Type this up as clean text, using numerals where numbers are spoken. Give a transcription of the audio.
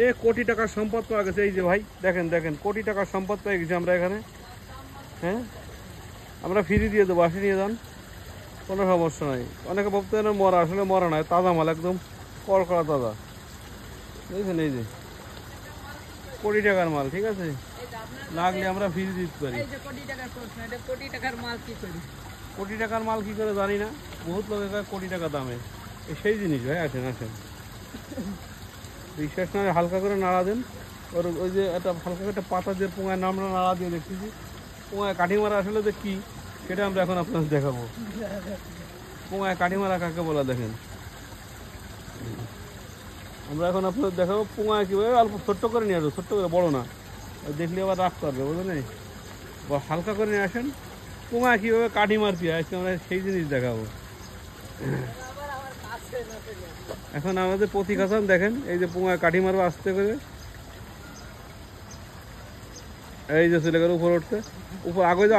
এ কোটি টাকার সম্পদ পাওয়া গেছে। এই যে ভাই দেখেন দেখেন, কোটি টাকার সম্পদ পেয়ে গেছি আমরা এখানে। হ্যাঁ, আমরা ফ্রি দিয়ে দেবো, আসে নিয়ে যান, কোনো সমস্যা নাই। অনেকে ভাবতে না মরা, আসলে মরা নয়, তাজা মাল, একদম কড়কড়া তাজা। বুঝছেন, এই যে কোটি টাকার মাল, ঠিক আছে, লাগলে আমরা ফ্রি দিতে পারি। কোটি টাকার মাল কি করে জানি না, বহুত লোকে কয় কোটি টাকা দামে, সেই জিনিস ভাই। আসেন আসেন, বিশ্বাস না হালকা করে নাড়া দেন। ওর ওই যে একটা হালকা একটা পাতা দিয়ে পোঙায় নামড়া নাড়া দিয়ে দেখতেছি, পোঙায় কাঠি মারা আসলে যে কী সেটা আমরা এখন আপনাদের দেখাবো। পোঙায় কাঠি মারা কাকে বলা দেখেন, আমরা এখন আপনাদের দেখাবো পোঙায় কীভাবে। অল্প ছোট্ট করে নিয়ে আসবো, ছোট্ট করে, বড়ো না, দেখলে আবার রাগ করবে, বুঝলেন। হালকা করে নিয়ে আসেন, পোঙায় কীভাবে কাঠি মারতে হয় আজকে আমরা সেই জিনিস দেখাবো। এখন আমাদের প্রতীক হাসান দেখেন, এই যে পোঙায় কাঠি মারবো আস্তে করে, এই যে চলে গেল উপরে উঠতে, উপর আগে